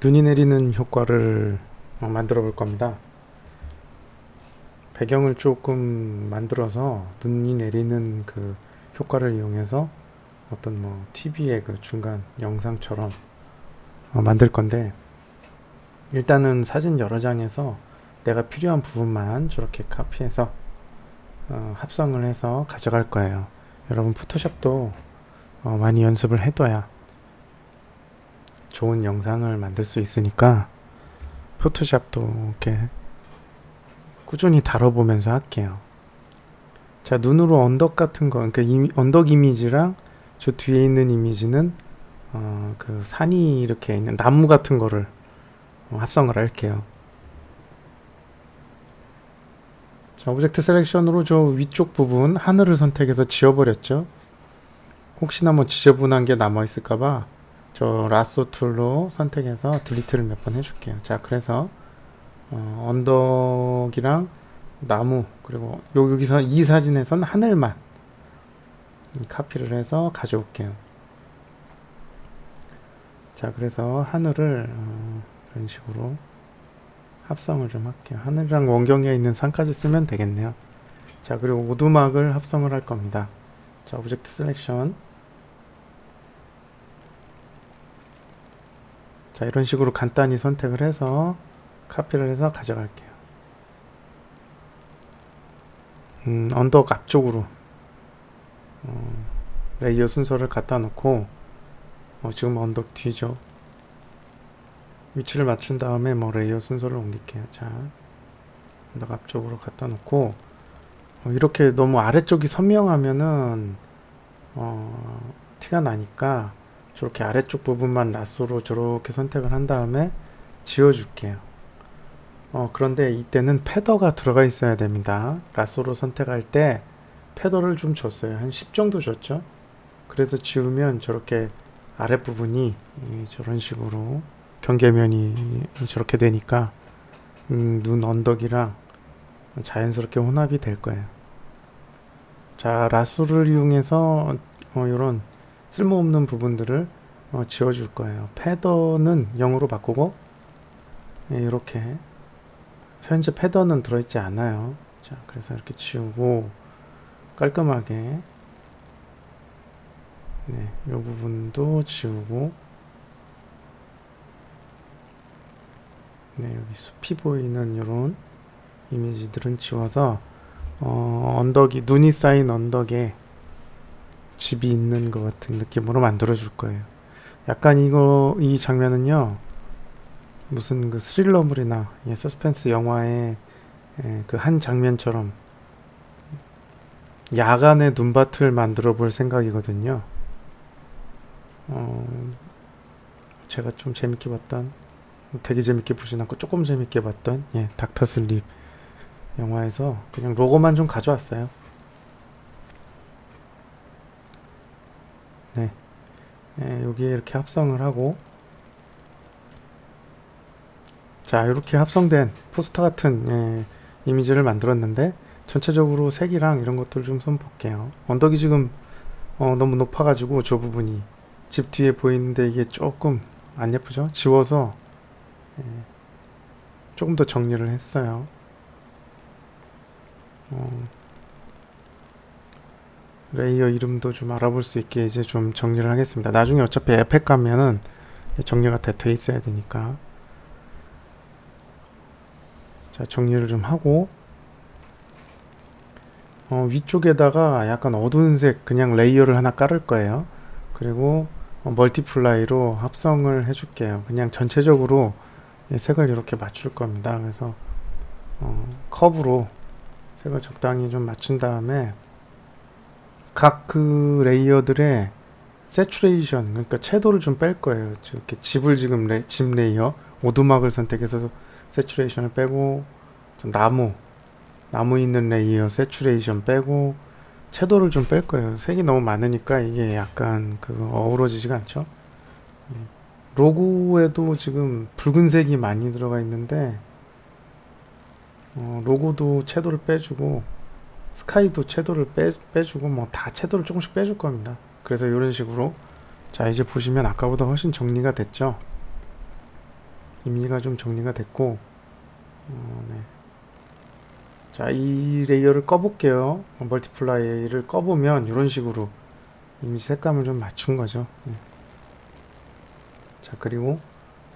눈이 내리는 효과를 만들어 볼 겁니다. 배경을 조금 만들어서 눈이 내리는 그 효과를 이용해서 어떤 뭐 TV의 그 중간 영상처럼 만들 건데, 일단은 사진 여러 장에서 내가 필요한 부분만 저렇게 카피해서 합성을 해서 가져갈 거예요. 여러분 포토샵도 많이 연습을 해둬야 좋은 영상을 만들 수 있으니까 포토샵도 이렇게 꾸준히 다뤄보면서 할게요. 자, 눈으로 언덕 같은 거, 그러니까 언덕 이미지랑 저 뒤에 있는 이미지는 그 산이 이렇게 있는 나무 같은 거를 합성을 할게요. 자, 오브젝트 셀렉션으로 저 위쪽 부분 하늘을 선택해서 지워버렸죠. 혹시나 뭐 지저분한 게 남아 있을까봐 저 라sso 툴로 선택해서 딜리트를 몇 번 해줄게요. 자, 그래서 언덕이랑 나무, 그리고 여기서 이 사진에선 하늘만 카피를 해서 가져올게요. 자, 그래서 하늘을 이런 식으로 합성을 좀 할게요. 하늘이랑 원경에 있는 산까지 쓰면 되겠네요. 자, 그리고 오두막을 합성을 할 겁니다. 자, 오브젝트 셀렉션. 자, 이런 식으로 간단히 선택을 해서 카피를 해서 가져갈게요. 언덕 앞쪽으로 레이어 순서를 갖다 놓고, 지금 언덕 뒤죠. 위치를 맞춘 다음에 뭐 레이어 순서를 옮길게요. 자, 언덕 앞쪽으로 갖다 놓고, 이렇게 너무 아래쪽이 선명하면은 티가 나니까 저렇게 아래쪽 부분만 라쏘로 저렇게 선택을 한 다음에 지워줄게요. 그런데 이때는 패더가 들어가 있어야 됩니다. 라쏘로 선택할 때 패더를 좀 줬어요. 한 10 정도 줬죠. 그래서 지우면 저렇게 아랫부분이 저런 식으로 경계면이 저렇게 되니까 눈 언덕이랑 자연스럽게 혼합이 될 거예요. 자, 라쏘를 이용해서 이런 쓸모없는 부분들을 지워줄 거예요. 패더는 0으로 바꾸고, 이렇게 현재 패더는 들어있지 않아요. 자, 그래서 이렇게 지우고 깔끔하게, 네, 이 부분도 지우고, 네, 여기 숲이 보이는 이런 이미지들은 지워서 언덕이, 눈이 쌓인 언덕에 집이 있는 것 같은 느낌으로 만들어 줄 거예요. 약간 이 장면은요, 무슨 그 스릴러물이나 서스펜스 영화의 그 한 장면처럼 야간에 눈밭을 만들어 볼 생각이거든요. 제가 좀 재밌게 봤던, 되게 재밌게 보진 않고 조금 재밌게 봤던 닥터 슬립 영화에서 그냥 로고만 좀 가져왔어요. 네, 여기에 이렇게 합성을 하고, 자, 이렇게 합성된 포스터 같은 이미지를 만들었는데, 전체적으로 색이랑 이런 것들 좀 손볼게요. 언덕이 지금 너무 높아가지고 저 부분이 집 뒤에 보이는데 이게 조금 안 예쁘죠? 지워서 조금 더 정리를 했어요. 레이어 이름도 좀 알아볼 수 있게 이제 좀 정리를 하겠습니다. 나중에 어차피 에펙 가면은 정리가 다 돼 있어야 되니까. 자, 정리를 좀 하고, 위쪽에다가 약간 어두운 색 그냥 레이어를 하나 깔을 거예요. 그리고 멀티플라이로 합성을 해줄게요. 그냥 전체적으로 색을 이렇게 맞출 겁니다. 그래서 컵으로 색을 적당히 좀 맞춘 다음에 각 그 레이어들의 세츄레이션, 그러니까 채도를 좀 뺄 거예요. 이렇게 집을 지금 집 레이어 오두막을 선택해서 세츄레이션을 빼고, 나무 있는 레이어 세츄레이션 빼고 채도를 좀 뺄 거예요. 색이 너무 많으니까 이게 약간 어우러지지가 않죠. 로고에도 지금 붉은색이 많이 들어가 있는데 로고도 채도를 빼주고, 스카이도 채도를 빼주고, 뭐 다 채도를 조금씩 빼줄 겁니다. 그래서 이런 식으로, 자, 이제 보시면 아까보다 훨씬 정리가 됐죠. 이미지가 좀 정리가 됐고, 네. 자, 이 레이어를 꺼볼게요. 멀티플라이를 꺼보면 이런 식으로 이미지 색감을 좀 맞춘 거죠. 네. 자, 그리고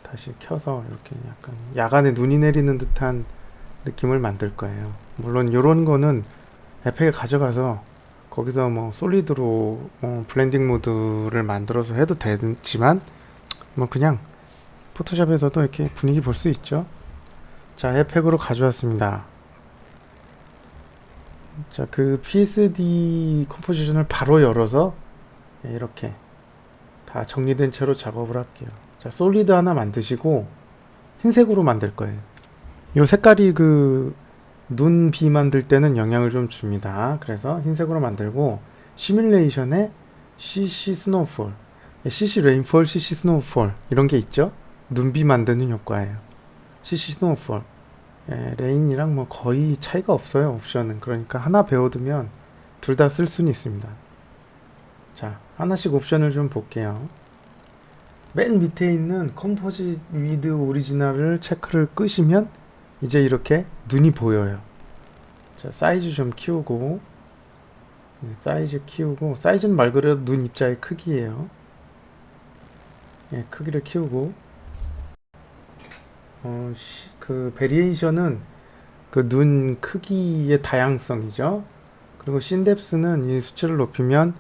다시 켜서 이렇게 약간 야간에 눈이 내리는 듯한 느낌을 만들 거예요. 물론 이런 거는 에펙에 가져가서 거기서 뭐 솔리드로 블렌딩 모드를 만들어서 해도 되지만 뭐 그냥 포토샵에서도 이렇게 분위기 볼 수 있죠. 자, 에펙으로 가져왔습니다. 자, 그 PSD 컴포지션을 바로 열어서 이렇게 다 정리된 채로 작업을 할게요. 자, 솔리드 하나 만드시고 흰색으로 만들 거예요. 이 색깔이 그 눈, 비 만들 때는 영향을 좀 줍니다. 그래서 흰색으로 만들고 시뮬레이션에 CC 스노우폴, CC 레인폴, CC 스노우폴 이런 게 있죠. 눈비 만드는 효과예요. CC 스노우폴, 레인이랑 뭐 거의 차이가 없어요. 옵션은. 그러니까 하나 배워두면 둘 다 쓸 수는 있습니다. 자, 하나씩 옵션을 좀 볼게요. 맨 밑에 있는 컴포짓 위드 오리지널을 체크를 끄시면 이제 이렇게 눈이 보여요. 자, 사이즈 좀 키우고, 네, 사이즈 키우고, 사이즈는 말 그대로 눈 입자의 크기예요. 예, 크기를 키우고, 그 베리에이션은 그 눈 크기의 다양성이죠. 그리고 신뎁스는 이 수치를 높이면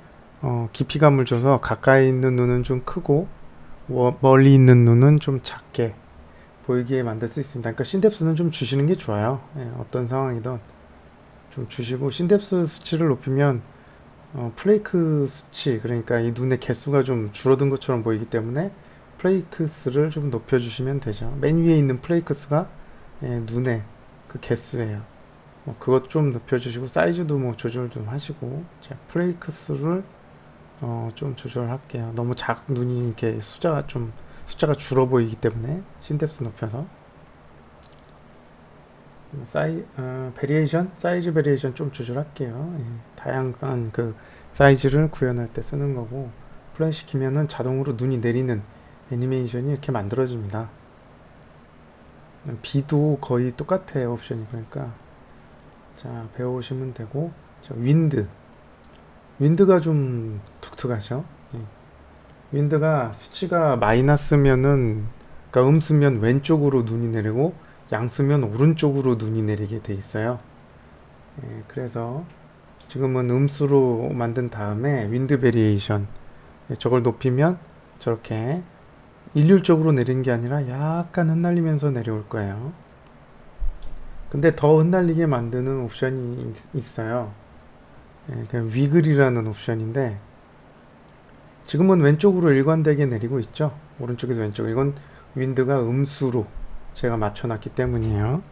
깊이감을 줘서 가까이 있는 눈은 좀 크고 멀리 있는 눈은 좀 작게 보이게 만들 수 있습니다. 그러니까 신뎁스는 좀 주시는 게 좋아요. 예, 어떤 상황이든 좀 주시고 신뎁스 수치를 높이면 플레이크 수치, 그러니까 이 눈의 개수가 좀 줄어든 것처럼 보이기 때문에 플레이크스를 좀 높여주시면 되죠. 맨 위에 있는 플레이크스가 눈의 그 개수예요. 그것 좀 높여주시고 사이즈도 뭐 조절 좀 하시고. 자, 플레이크스를 좀 조절할게요. 너무 눈이 이렇게 숫자가 줄어 보이기 때문에 신뎁스 높여서. 베리에이션, 사이즈 베리에이션 좀 조절할게요. 예, 다양한 그 사이즈를 구현할 때 쓰는 거고, 플레이 시키면은 자동으로 눈이 내리는 애니메이션이 이렇게 만들어집니다. 비도 거의 똑같아요, 옵션이. 그러니까 자, 배워오시면 되고. 자, 윈드가 좀 독특하죠. 예. 윈드가 수치가 마이너스면은, 그러니까 음수면 왼쪽으로 눈이 내리고 양수면 오른쪽으로 눈이 내리게 돼 있어요. 예, 그래서 지금은 음수로 만든 다음에 윈드 베리에이션, 저걸 높이면 저렇게 일률적으로 내리는 게 아니라 약간 흩날리면서 내려올 거예요. 근데 더 흩날리게 만드는 옵션이 있어요. 예, 그 위글이라는 옵션인데 지금은 왼쪽으로 일관되게 내리고 있죠. 오른쪽에서 왼쪽. 이건 윈드가 음수로 제가 맞춰놨기 때문이에요.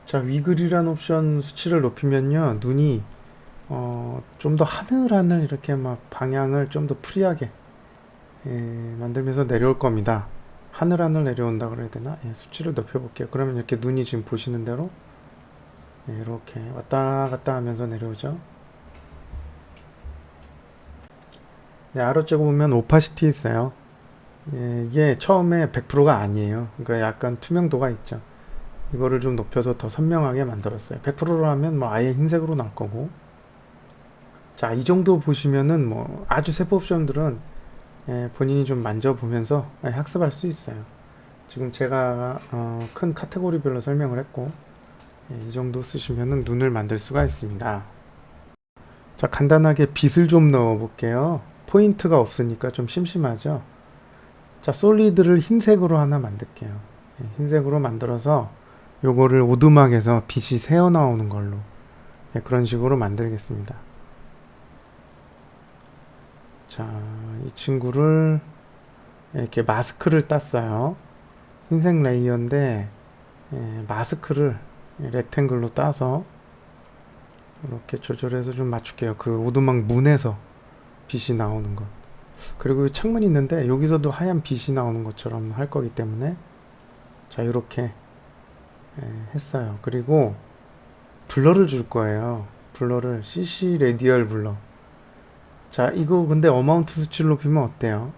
자, 위글이라는 옵션 수치를 높이면요, 눈이 좀 더 하늘하늘 이렇게 막 방향을 좀 더 프리하게 만들면서 내려올 겁니다. 하늘하늘 내려온다 그래야 되나? 예, 수치를 높여볼게요. 그러면 이렇게 눈이 지금 보시는 대로 이렇게 왔다 갔다 하면서 내려오죠. 네, 아래쪽에 보면 오파시티 있어요. 예, 이게 처음에 100%가 아니에요. 그러니까 약간 투명도가 있죠. 이거를 좀 높여서 더 선명하게 만들었어요. 100%로 하면 뭐 아예 흰색으로 나올 거고. 자, 이 정도 보시면은 뭐 아주 세부 옵션들은 본인이 좀 만져보면서 학습할 수 있어요. 지금 제가 큰 카테고리별로 설명을 했고, 이 정도 쓰시면은 눈을 만들 수가 있습니다. 자, 간단하게 빛을 좀 넣어 볼게요. 포인트가 없으니까 좀 심심하죠. 자, 솔리드를 흰색으로 하나 만들게요. 흰색으로 만들어서 요거를 오두막에서 빛이 새어 나오는 걸로 그런 식으로 만들겠습니다. 자, 이 친구를 이렇게 마스크를 땄어요. 흰색 레이어인데 마스크를 렉탱글로 따서 이렇게 조절해서 좀 맞출게요. 그 오두막 문에서 빛이 나오는 것. 그리고 창문이 있는데 여기서도 하얀 빛이 나오는 것처럼 할 거기 때문에 자, 이렇게 했어요. 그리고 블러를 줄 거예요. 블러를 CC 레디얼 블러. 자, 이거 근데 어마운트 수치를 높이면 어때요?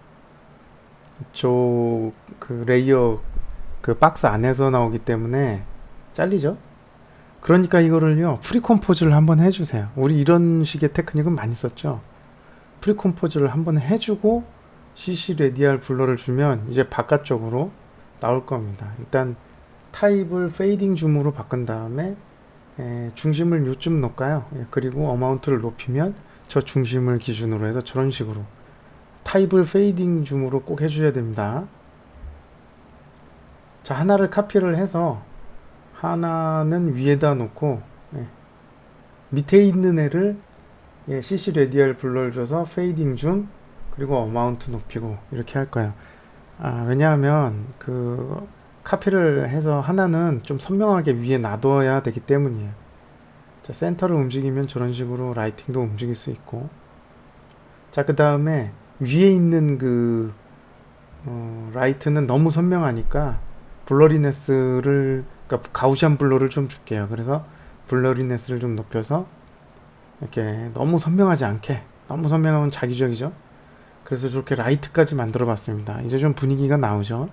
저 그 레이어 그 박스 안에서 나오기 때문에 잘리죠. 그러니까 이거를요 프리컴포즈를 한번 해주세요. 우리 이런 식의 테크닉은 많이 썼죠. 프리컴포즈를 한번 해주고 CC 레디알 블러를 주면 이제 바깥쪽으로 나올 겁니다. 일단 타입을 페이딩 줌으로 바꾼 다음에 중심을 요쯤 놓을까요? 그리고 어마운트를 높이면 저 중심을 기준으로 해서 저런 식으로 타입을 페이딩 줌으로 꼭 해주셔야 됩니다. 자, 하나를 카피를 해서 하나는 위에다 놓고 밑에 있는 애를 CC 레디얼 블러를 줘서 페이딩 줌 그리고 어마운트 높이고 이렇게 할 거예요. 왜냐하면 그 카피를 해서 하나는 좀 선명하게 위에 놔둬야 되기 때문이에요. 자, 센터를 움직이면 저런 식으로 라이팅도 움직일 수 있고, 자, 그 다음에 위에 있는 그 라이트는 너무 선명하니까 블러리네스를, 그러니까 가우시안 블러를 좀 줄게요. 그래서 블러리네스를 좀 높여서 이렇게 너무 선명하지 않게, 너무 선명하면 자기적이죠. 그래서 저렇게 라이트까지 만들어 봤습니다. 이제 좀 분위기가 나오죠.